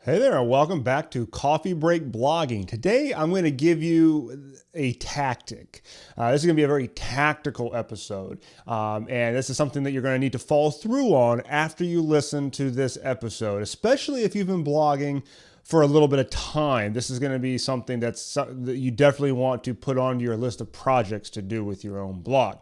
Hey there, and welcome back to Coffee Break Blogging. Today, I'm going to give you a tactic. This is going to be a very tactical episode, and this is something that you're going to need to follow through on after you listen to this episode, especially if you've been blogging for a little bit of time. This is going to be something that you definitely want to put on your list of projects to do with your own blog.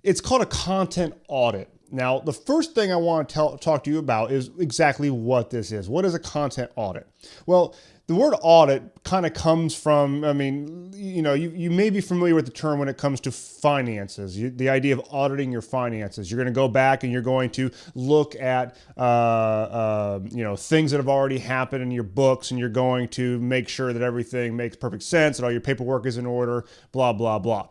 It's called a content audit. Now, the first thing I want to talk to you about is exactly what this is. What is a content audit? Well, the word audit kind of comes from, you may be familiar with the term when it comes to finances, the idea of auditing your finances. You're going to go back and you're going to look at, things that have already happened in your books, and you're going to make sure that everything makes perfect sense and all your paperwork is in order, blah, blah, blah.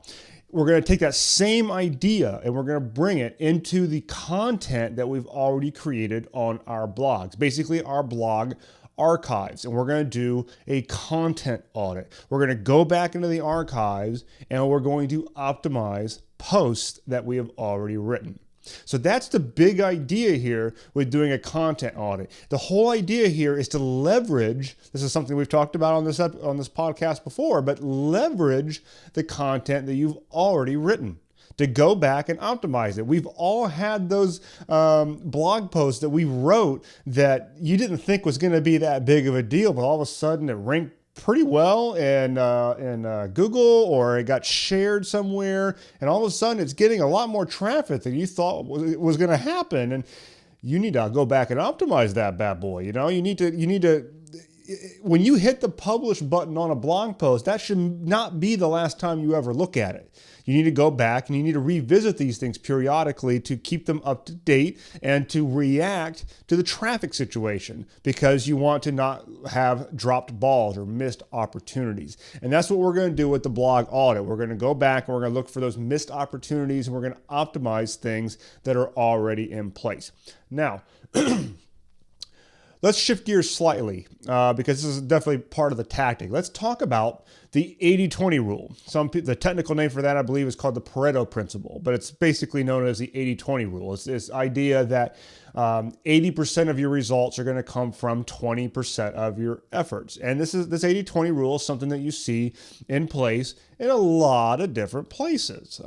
We're going to take that same idea and we're going to bring it into the content that we've already created on our blogs, basically our blog archives. And we're going to do a content audit. We're going to go back into the archives and we're going to optimize posts that we have already written. So that's the big idea here with doing a content audit. The whole idea here is to leverage, this is something we've talked about on this podcast before, but leverage the content that you've already written to go back and optimize it. We've all had those blog posts that we wrote that you didn't think was going to be that big of a deal, but all of a sudden it ranked pretty well in Google, or it got shared somewhere, and all of a sudden it's getting a lot more traffic than you thought was going to happen. And you need to go back and optimize that bad boy. You need to when you hit the publish button on a blog post, that should not be the last time you ever look at it. You need to go back and you need to revisit these things periodically to keep them up to date and to react to the traffic situation, because you want to not have dropped balls or missed opportunities. And that's what we're going to do with the blog audit. We're going to go back and we're going to look for those missed opportunities, and we're going to optimize things that are already in place. Now, let's shift gears slightly because this is definitely part of the tactic. Let's talk about the 80-20 rule. The technical name for that, I believe, is called the Pareto Principle, but it's basically known as the 80-20 rule. It's this idea that 80% of your results are going to come from 20% of your efforts. And this 80-20 rule is something that you see in place in a lot of different places.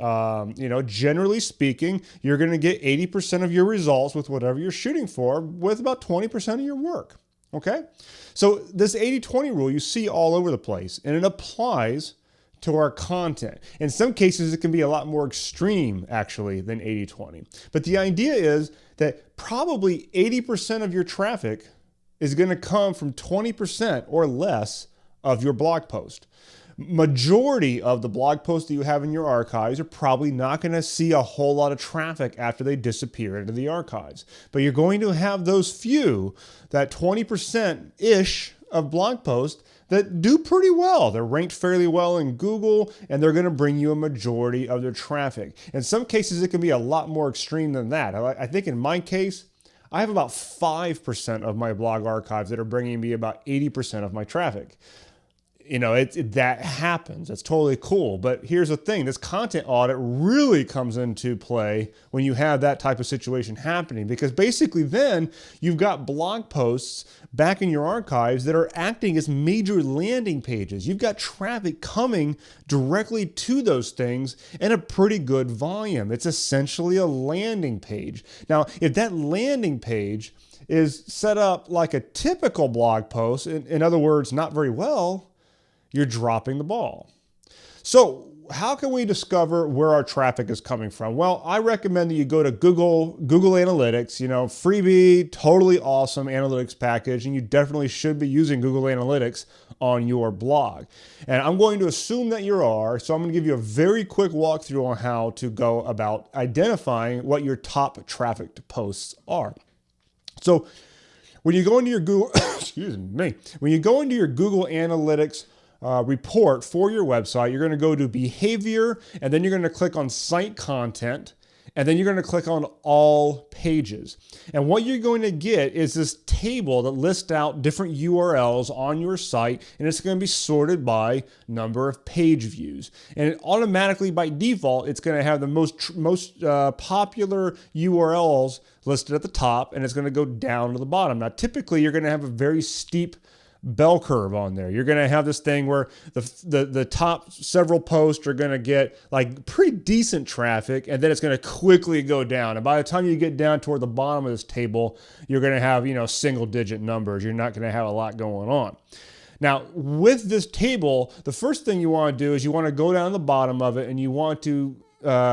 Generally speaking, you're going to get 80% of your results with whatever you're shooting for with about 20% of your work. Okay? So this 80-20 rule you see all over the place, and it applies to our content. In some cases, it can be a lot more extreme, actually, than 80-20. But the idea is that probably 80% of your traffic is going to come from 20% or less of your blog post. Majority of the blog posts that you have in your archives are probably not going to see a whole lot of traffic after they disappear into the archives. But you're going to have those few, that 20%-ish of blog posts that do pretty well. They're ranked fairly well in Google, and they're going to bring you a majority of their traffic. In some cases, it can be a lot more extreme than that. I think in my case, I have about 5% of my blog archives that are bringing me about 80% of my traffic. That happens. That's totally cool. But here's the thing. This content audit really comes into play when you have that type of situation happening, because basically then you've got blog posts back in your archives that are acting as major landing pages. You've got traffic coming directly to those things in a pretty good volume. It's essentially a landing page. Now, if that landing page is set up like a typical blog post, in other words, not very well, you're dropping the ball. So how can we discover where our traffic is coming from? Well, I recommend that you go to Google Analytics, freebie, totally awesome analytics package, and you definitely should be using Google Analytics on your blog. And I'm going to assume that you are, so I'm going to give you a very quick walkthrough on how to go about identifying what your top trafficked posts are. So when you go into your Google, when you go into your Google Analytics report for your website, you're going to go to behavior, and then you're going to click on site content, and then you're going to click on all pages. And what you're going to get is this table that lists out different URLs on your site, and it's going to be sorted by number of page views. And it automatically, by default, it's going to have the most popular URLs listed at the top, and it's going to go down to the bottom. Now, typically, you're going to have a very steep bell curve on there. You're going to have this thing where the top several posts are going to get like pretty decent traffic, and then it's going to quickly go down. And by the time you get down toward the bottom of this table, you're going to have, single digit numbers. You're not going to have a lot going on. Now, with this table, the first thing you want to do is you want to go down the bottom of it, and you want to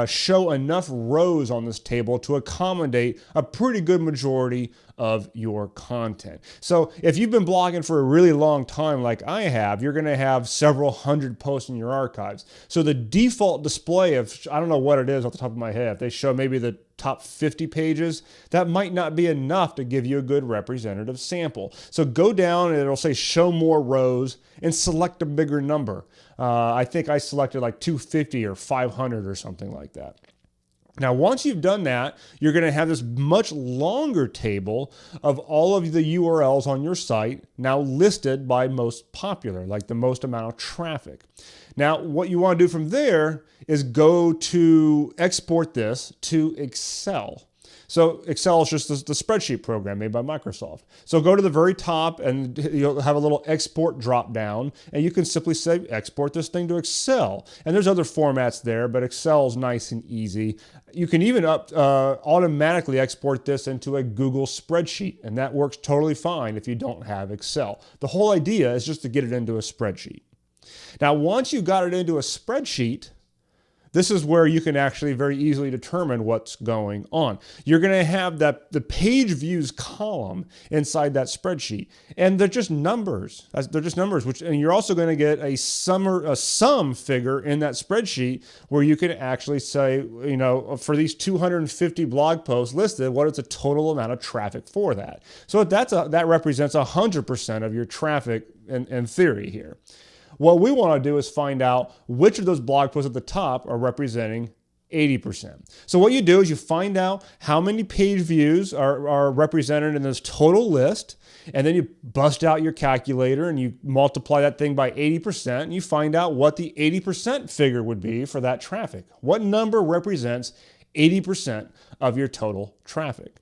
show enough rows on this table to accommodate a pretty good majority of your content. So if you've been blogging for a really long time like I have, you're going to have several hundred posts in your archives. So the default display of, I don't know what it is off the top of my head, if they show maybe the top 50 pages, that might not be enough to give you a good representative sample. So go down and it'll say show more rows and select a bigger number. I think I selected like 250 or 500 or something like that. Now, once you've done that, you're going to have this much longer table of all of the URLs on your site now listed by most popular, like the most amount of traffic. Now, what you want to do from there is go to export this to Excel. So Excel is just the spreadsheet program made by Microsoft. So go to the very top and you'll have a little export drop down, and you can simply say export this thing to Excel. And there's other formats there, but Excel is nice and easy. You can even automatically export this into a Google spreadsheet, and that works totally fine if you don't have Excel. The whole idea is just to get it into a spreadsheet. Now, once you got it into a spreadsheet, this is where you can actually very easily determine what's going on. You're going to have the page views column inside that spreadsheet, and they're just numbers. They're just numbers, and you're also going to get a sum figure in that spreadsheet where you can actually say, for these 250 blog posts listed, what is the total amount of traffic for that? So that represents 100% of your traffic in theory here. What we want to do is find out which of those blog posts at the top are representing 80%. So what you do is you find out how many page views are represented in this total list, and then you bust out your calculator and you multiply that thing by 80%, and you find out what the 80% figure would be for that traffic. What number represents 80% of your total traffic?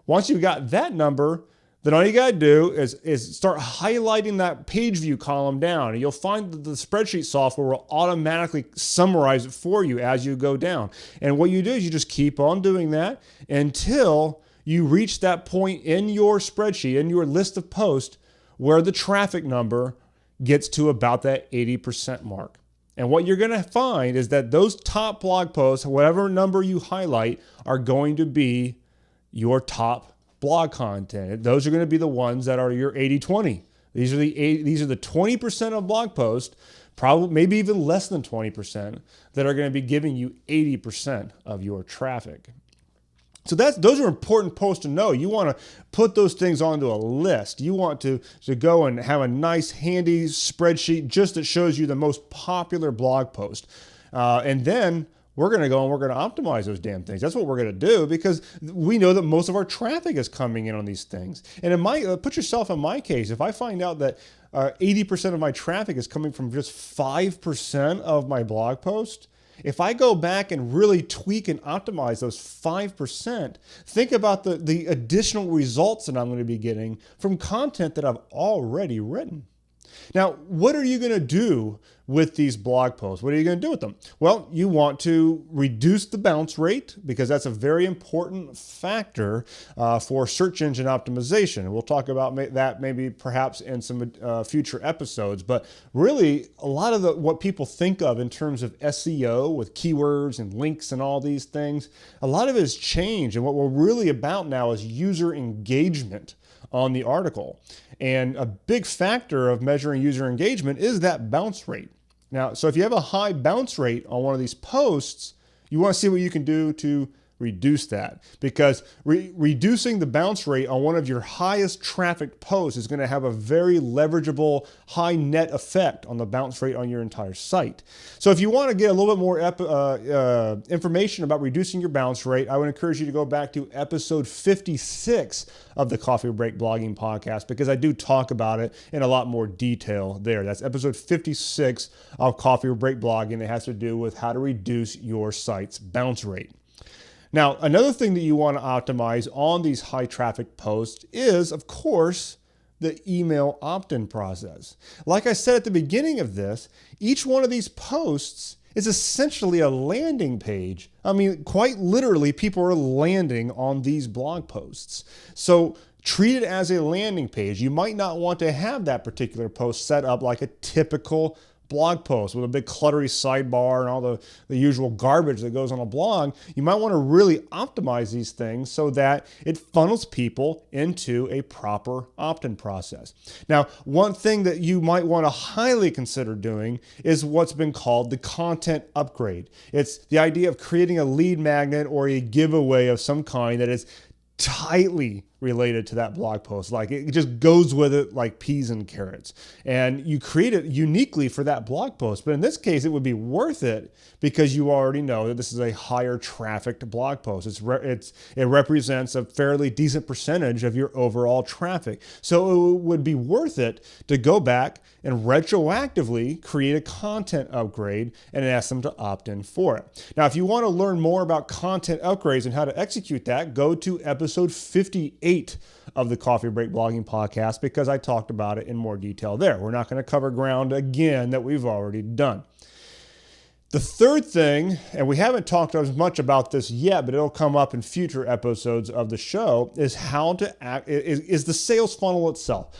Once you've got that number, then all you got to do is start highlighting that page view column down, and you'll find that the spreadsheet software will automatically summarize it for you as you go down. And what you do is you just keep on doing that until you reach that point in your spreadsheet, in your list of posts, where the traffic number gets to about that 80% mark. And what you're going to find is that those top blog posts, whatever number you highlight, are going to be your top blog content. Those are going to be the ones that are your 80-20. These are the 20% of blog posts, probably maybe even less than 20%, that are going to be giving you 80% of your traffic. So those are important posts to know. You want to put those things onto a list. You want to go and have a nice handy spreadsheet just that shows you the most popular blog post. And then we're going to go and we're going to optimize those damn things. That's what we're going to do, because we know that most of our traffic is coming in on these things. And put yourself in my case. If I find out that 80% of my traffic is coming from just 5% of my blog post, if I go back and really tweak and optimize those 5%, think about the additional results that I'm going to be getting from content that I've already written. Now, what are you going to do with these blog posts? What are you going to do with them? Well, you want to reduce the bounce rate, because that's a very important factor for search engine optimization. And we'll talk about that maybe perhaps in some future episodes. But really, a lot of what people think of in terms of SEO with keywords and links and all these things, a lot of it has changed. And what we're really about now is user engagement on the article. And a big factor of measuring user engagement is that bounce rate. Now, so if you have a high bounce rate on one of these posts, you want to see what you can do to reduce that, because reducing the bounce rate on one of your highest traffic posts is going to have a very leverageable high net effect on the bounce rate on your entire site. So if you want to get a little bit more information about reducing your bounce rate, I would encourage you to go back to episode 56 of the Coffee Break Blogging Podcast, because I do talk about it in a lot more detail there. That's episode 56 of Coffee Break Blogging. It has to do with how to reduce your site's bounce rate. Now, another thing that you want to optimize on these high traffic posts is, of course, the email opt-in process. Like I said at the beginning of this, each one of these posts is essentially a landing page. I mean, quite literally, people are landing on these blog posts. So treat it as a landing page. You might not want to have that particular post set up like a typical blog post with a big cluttery sidebar and all the usual garbage that goes on a blog. You might want to really optimize these things so that it funnels people into a proper opt-in process. Now, one thing that you might want to highly consider doing is what's been called the content upgrade. It's the idea of creating a lead magnet or a giveaway of some kind that is tightly related to that blog post. Like it just goes with it like peas and carrots. And you create it uniquely for that blog post. But in this case, it would be worth it because you already know that this is a higher trafficked blog post. It represents a fairly decent percentage of your overall traffic. So it would be worth it to go back and retroactively create a content upgrade and ask them to opt in for it. Now, if you want to learn more about content upgrades and how to execute that, go to episode 58 of the Coffee Break Blogging Podcast because I talked about it in more detail there. We're not going to cover ground again that we've already done. The third thing, and we haven't talked as much about this yet, but it'll come up in future episodes of the show, is how to act, is the sales funnel itself.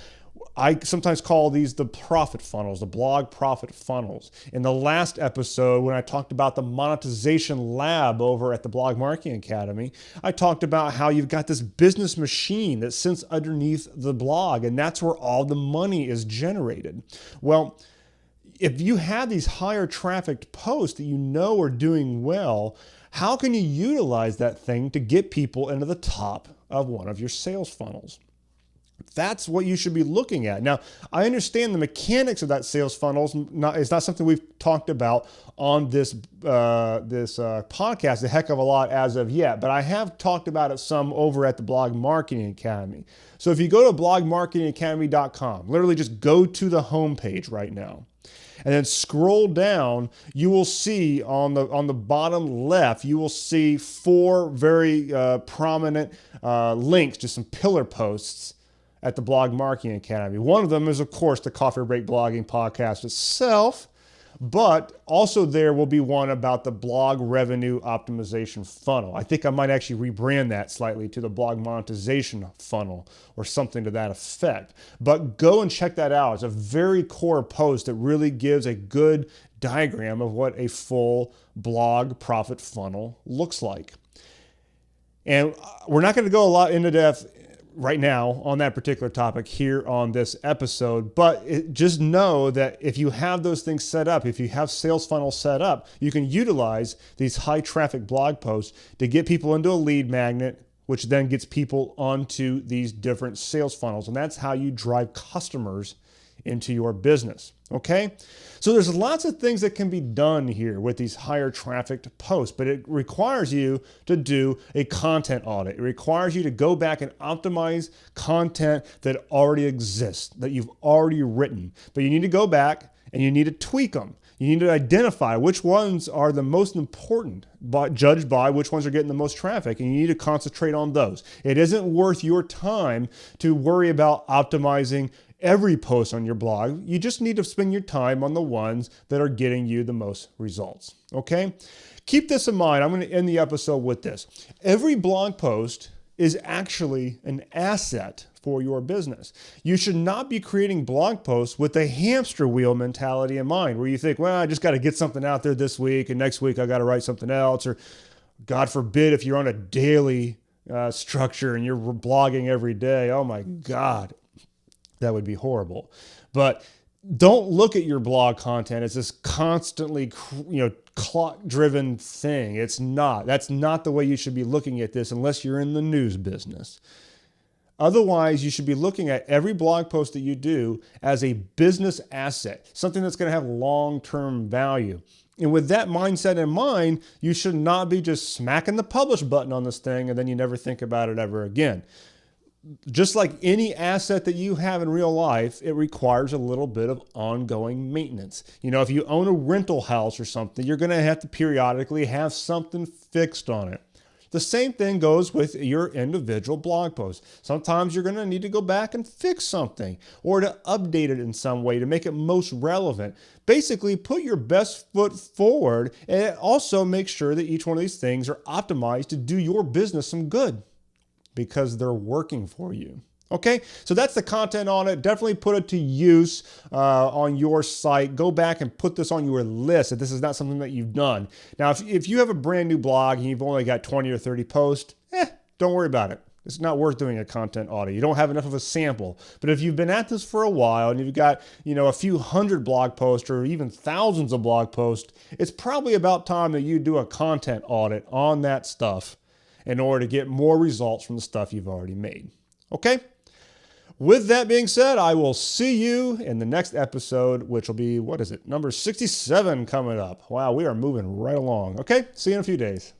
I sometimes call these the profit funnels, the blog profit funnels. In the last episode, when I talked about the monetization lab over at the Blog Marketing Academy, I talked about how you've got this business machine that sits underneath the blog, and that's where all the money is generated. Well, if you have these higher trafficked posts that you know are doing well, how can you utilize that thing to get people into the top of one of your sales funnels? That's what you should be looking at. Now, I understand the mechanics of that sales funnel is not something we've talked about on this podcast a heck of a lot as of yet, but I have talked about it some over at the Blog Marketing Academy. So if you go to blogmarketingacademy.com, literally just go to the homepage right now, and then scroll down, you will see on the bottom left, you will see 4 very prominent links to some pillar posts at the Blog Marketing Academy. One of them is, of course, the Coffee Break Blogging Podcast itself, but also there will be one about the blog revenue optimization funnel. I think I might actually rebrand that slightly to the blog monetization funnel or something to that effect. But go and check that out. It's a very core post that really gives a good diagram of what a full blog profit funnel looks like. And we're not going to go a lot into depth right now on that particular topic here on this episode, but just know that if you have those things set up, if you have sales funnels set up, you can utilize these high traffic blog posts to get people into a lead magnet, which then gets people onto these different sales funnels. And that's how you drive customers into your business. Okay? So there's lots of things that can be done here with these higher trafficked posts, but it requires you to do a content audit. It requires you to go back and optimize content that already exists, that you've already written. But you need to go back and you need to tweak them. You need to identify which ones are the most important, judged by which ones are getting the most traffic, and you need to concentrate on those. It isn't worth your time to worry about optimizing every post on your blog. You just need to spend your time on the ones that are getting you the most results, okay? Keep this in mind. I'm going to end the episode with this. Every blog post is actually an asset for your business. You should not be creating blog posts with a hamster wheel mentality in mind, where you think, well, I just got to get something out there this week, and next week I got to write something else, or God forbid, if you're on a daily structure and you're blogging every day, oh my God, that would be horrible. But don't look at your blog content as this constantly, clock-driven thing. It's not. That's not the way you should be looking at this unless you're in the news business. Otherwise, you should be looking at every blog post that you do as a business asset, something that's going to have long-term value. And with that mindset in mind, you should not be just smacking the publish button on this thing and then you never think about it ever again. Just like any asset that you have in real life, it requires a little bit of ongoing maintenance. If you own a rental house or something, you're going to have to periodically have something fixed on it. The same thing goes with your individual blog post. Sometimes you're going to need to go back and fix something or to update it in some way to make it most relevant. Basically, put your best foot forward and also make sure that each one of these things are optimized to do your business some good because they're working for you. Okay, so that's the content on it. Definitely put it to use on your site. Go back and put this on your list if this is not something that you've done. Now, if you have a brand new blog and you've only got 20 or 30 posts, don't worry about it. It's not worth doing a content audit. You don't have enough of a sample. But if you've been at this for a while and you've got, a few hundred blog posts or even thousands of blog posts, it's probably about time that you do a content audit on that stuff in order to get more results from the stuff you've already made. Okay? With that being said, I will see you in the next episode, which will be, number 67 coming up. Wow, we are moving right along. Okay, see you in a few days.